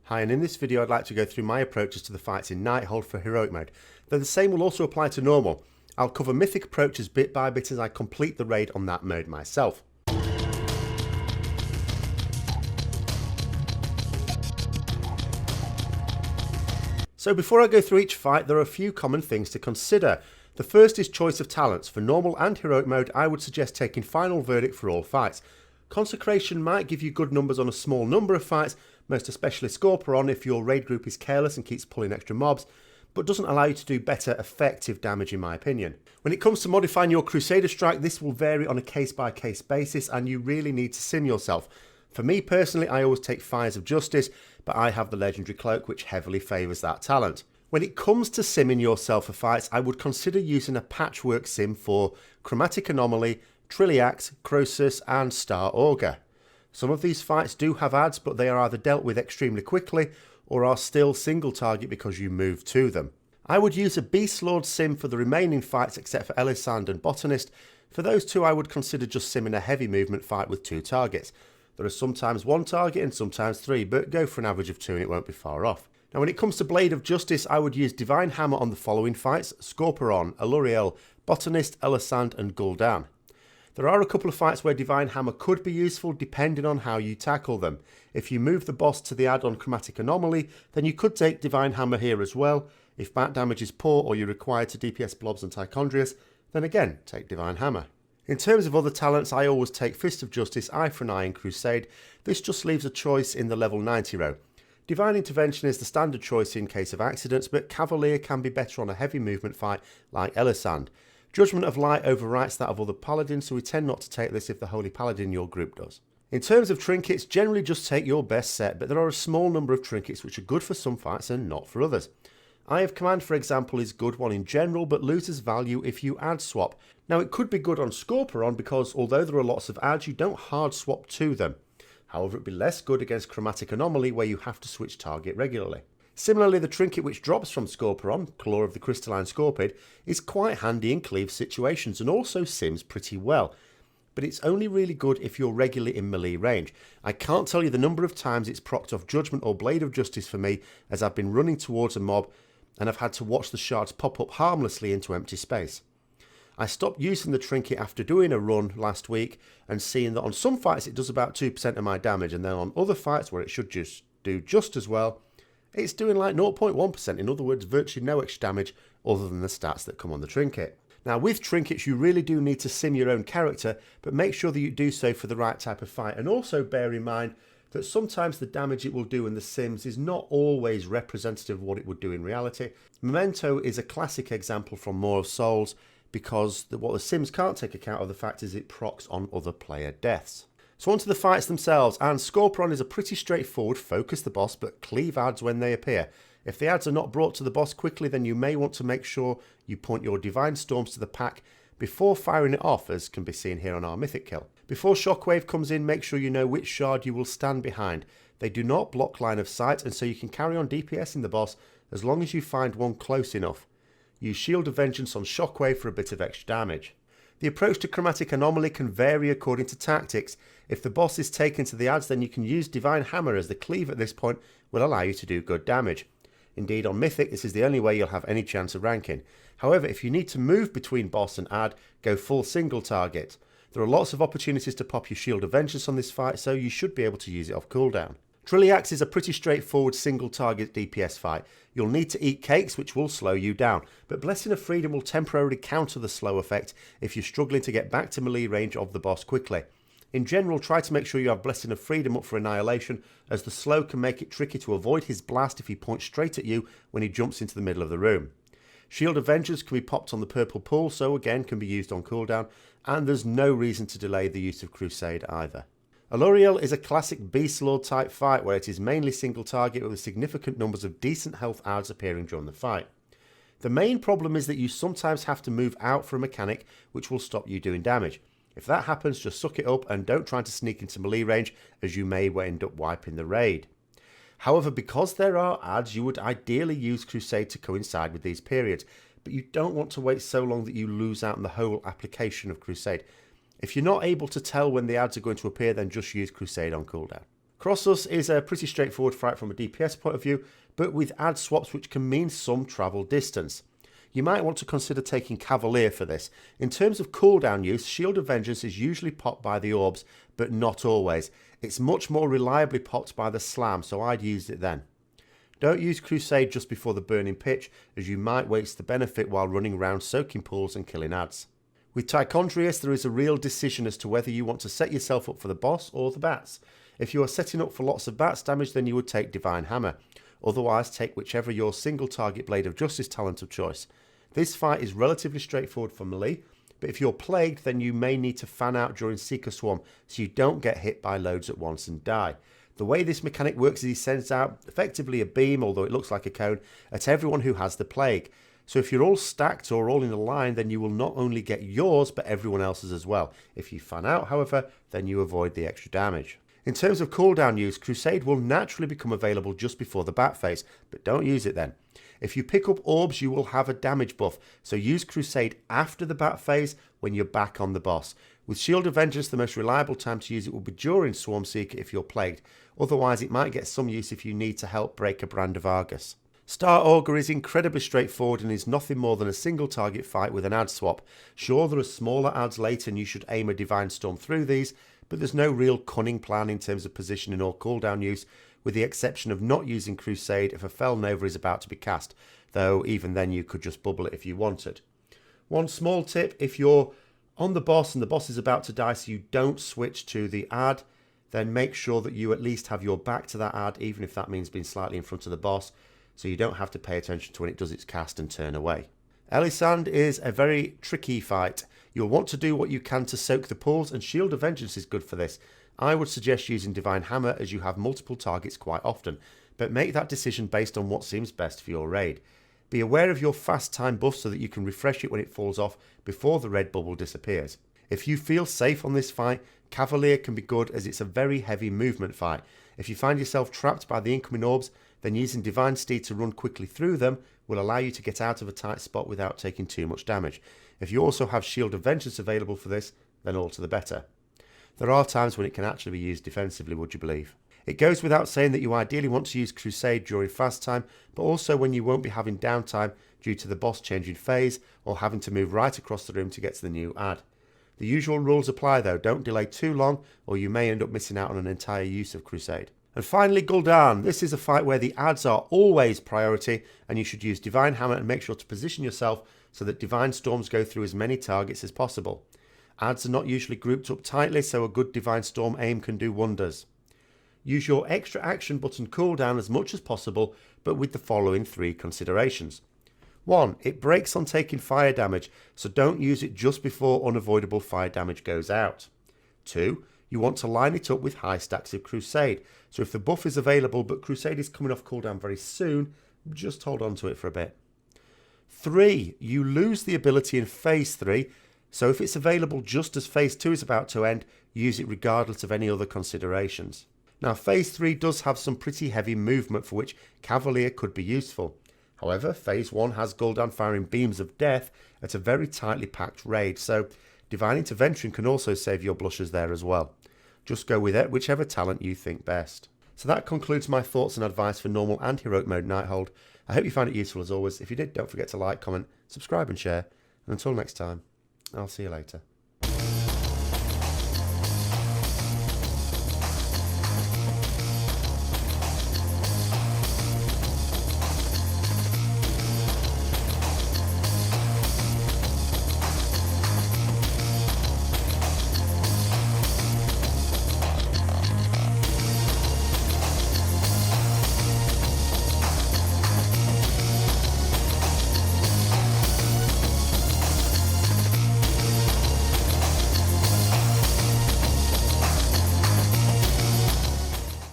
Hi, and in this video I'd like to go through my approaches to the fights in Nighthold for Heroic mode, though the same will also apply to normal. I'll cover Mythic approaches bit by bit as I complete the raid on that mode myself. So before I go through each fight, there are a few common things to consider. The first is choice of talents. For normal and heroic mode, I would suggest taking Final Verdict for all fights. Consecration might give you good numbers on a small number of fights, most especially Scorpion if your raid group is careless and keeps pulling extra mobs, but doesn't allow you to do better effective damage in my opinion. When it comes to modifying your Crusader strike, this will vary on a case-by-case basis and you really need to sim yourself. For me personally, I always take Fires of Justice, but I have the Legendary Cloak which heavily favours that talent. When it comes to simming yourself for fights, I would consider using a patchwork sim for Chromatic Anomaly, Trilliax, Croesus and Star Augur. Some of these fights do have adds, but they are either dealt with extremely quickly or are still single target because you move to them. I would use a Beast Lord sim for the remaining fights except for Elisand and Botanist. For those two I would consider just simming a heavy movement fight with 2 targets. There are sometimes 1 target and sometimes 3, but go for an average of 2 and it won't be far off. Now when it comes to Blade of Justice, I would use Divine Hammer on the following fights: Scorpion, Aluriel, Botanist, Elisand and Gul'dan. There are a couple of fights where Divine Hammer could be useful depending on how you tackle them. If you move the boss to the add-on Chromatic Anomaly, then you could take Divine Hammer here as well. If bat damage is poor or you're required to DPS Blobs and Tichondrius, then again, take Divine Hammer. In terms of other talents, I always take Fist of Justice, Eye for an Eye and Crusade. This just leaves a choice in the level 90 row. Divine Intervention is the standard choice in case of accidents, but Cavalier can be better on a heavy movement fight like Elisand. Judgment of Light overwrites that of other paladins, so we tend not to take this if the Holy Paladin in your group does. In terms of trinkets, generally just take your best set, but there are a small number of trinkets which are good for some fights and not for others. Eye of Command, for example, is good one in general, but loses value if you add swap. Now it could be good on Scorpion because although there are lots of adds, you don't hard swap to them. However, it would be less good against Chromatic Anomaly where you have to switch target regularly. Similarly, the trinket which drops from Scorpion, Claw of the Crystalline Scorpid, is quite handy in cleave situations and also sims pretty well. But it's only really good if you're regularly in melee range. I can't tell you the number of times it's procced off Judgment or Blade of Justice for me as I've been running towards a mob and I've had to watch the shards pop up harmlessly into empty space. I stopped using the trinket after doing a run last week and seeing that on some fights it does about 2% of my damage, and then on other fights where it should just do just as well, it's doing like 0.1%, in other words virtually no extra damage other than the stats that come on the trinket. Now with trinkets you really do need to sim your own character, but make sure that you do so for the right type of fight, and also bear in mind that sometimes the damage it will do in the sims is not always representative of what it would do in reality. Memento is a classic example from Maw of Souls because what the sims can't take account of the fact is it procs on other player deaths. So on to the fights themselves, and Scorpion is a pretty straightforward focus the boss but cleave adds when they appear. If the adds are not brought to the boss quickly, then you may want to make sure you point your Divine Storms to the pack before firing it off, as can be seen here on our Mythic kill. Before Shockwave comes in, make sure you know which shard you will stand behind. They do not block line of sight, and so you can carry on DPSing the boss as long as you find one close enough. Use Shield of Vengeance on Shockwave for a bit of extra damage. The approach to Chromatic Anomaly can vary according to tactics. If the boss is taken to the adds, then you can use Divine Hammer, as the cleave at this point will allow you to do good damage. Indeed, on Mythic, this is the only way you'll have any chance of ranking. However, if you need to move between boss and add, go full single target. There are lots of opportunities to pop your Shield of Vengeance on this fight, so you should be able to use it off cooldown. Trilliax is a pretty straightforward single target DPS fight. You'll need to eat cakes which will slow you down, but Blessing of Freedom will temporarily counter the slow effect if you're struggling to get back to melee range of the boss quickly. In general, try to make sure you have Blessing of Freedom up for Annihilation, as the slow can make it tricky to avoid his blast if he points straight at you when he jumps into the middle of the room. Shield of Vengeance can be popped on the purple pool, so again can be used on cooldown, and there's no reason to delay the use of Crusade either. Aluriel is a classic Beast Lord type fight where it is mainly single target with significant numbers of decent health adds appearing during the fight. The main problem is that you sometimes have to move out for a mechanic which will stop you doing damage. If that happens, just suck it up and don't try to sneak into melee range, as you may end up wiping the raid. However, because there are adds, you would ideally use Crusade to coincide with these periods, but you don't want to wait so long that you lose out on the whole application of Crusade. If you're not able to tell when the adds are going to appear, then just use Crusade on cooldown. Crossus is a pretty straightforward fight from a DPS point of view, but with ad swaps which can mean some travel distance. You might want to consider taking Cavalier for this. In terms of cooldown use, Shield of Vengeance is usually popped by the orbs, but not always. It's much more reliably popped by the slam, so I'd use it then. Don't use Crusade just before the burning pitch, as you might waste the benefit while running around soaking pools and killing ads. With Tichondrius, there is a real decision as to whether you want to set yourself up for the boss or the bats. If you are setting up for lots of bats damage, then you would take Divine Hammer. Otherwise, take whichever your single target Blade of Justice talent of choice. This fight is relatively straightforward for melee, but if you're plagued, then you may need to fan out during Seeker Swarm so you don't get hit by loads at once and die. The way this mechanic works is he sends out effectively a beam, although it looks like a cone, at everyone who has the plague. So if you're all stacked or all in a line, then you will not only get yours, but everyone else's as well. If you fan out, however, then you avoid the extra damage. In terms of cooldown use, Crusade will naturally become available just before the bat phase, but don't use it then. If you pick up orbs, you will have a damage buff, so use Crusade after the bat phase when you're back on the boss. With Shield of Vengeance, the most reliable time to use it will be during Swarm Seeker if you're plagued. Otherwise, it might get some use if you need to help break a Brand of Argus. Star Augur is incredibly straightforward and is nothing more than a single target fight with an ad swap. Sure, there are smaller ads later and you should aim a Divine Storm through these, but there's no real cunning plan in terms of positioning or cooldown use, with the exception of not using Crusade if a Fel Nova is about to be cast, though even then you could just bubble it if you wanted. One small tip, if you're on the boss and the boss is about to die so you don't switch to the ad, then make sure that you at least have your back to that ad, even if that means being slightly in front of the boss, so you don't have to pay attention to when it does its cast and turn away. Elisand is a very tricky fight. You'll want to do what you can to soak the pools, and Shield of Vengeance is good for this. I would suggest using Divine Hammer as you have multiple targets quite often, but make that decision based on what seems best for your raid. Be aware of your fast time buff so that you can refresh it when it falls off before the red bubble disappears. If you feel safe on this fight, Cavalier can be good as it's a very heavy movement fight. If you find yourself trapped by the incoming orbs, then using Divine Steed to run quickly through them will allow you to get out of a tight spot without taking too much damage. If you also have Shield of Vengeance available for this, then all to the better. There are times when it can actually be used defensively, would you believe? It goes without saying that you ideally want to use Crusade during fast time, but also when you won't be having downtime due to the boss changing phase or having to move right across the room to get to the new ad. The usual rules apply though, don't delay too long or you may end up missing out on an entire use of Crusade. And finally, Gul'dan. This is a fight where the ads are always priority and you should use Divine Hammer and make sure to position yourself so that Divine Storms go through as many targets as possible. Ads are not usually grouped up tightly, so a good Divine Storm aim can do wonders. Use your extra action button cooldown as much as possible, but with the following 3 considerations. 1. It breaks on taking fire damage, so don't use it just before unavoidable fire damage goes out. 2. You want to line it up with high stacks of Crusade, so if the buff is available but Crusade is coming off cooldown very soon, just hold on to it for a bit. 3. You lose the ability in Phase 3, so if it's available just as Phase 2 is about to end, use it regardless of any other considerations. Now, Phase 3 does have some pretty heavy movement for which Cavalier could be useful. However, Phase 1 has Gul'dan firing beams of death at a very tightly packed raid, so Divine Intervention can also save your blushes there as well. Just go with it, whichever talent you think best. So that concludes my thoughts and advice for normal and heroic mode Nighthold. I hope you found it useful as always. If you did, don't forget to like, comment, subscribe and share. And until next time, I'll see you later.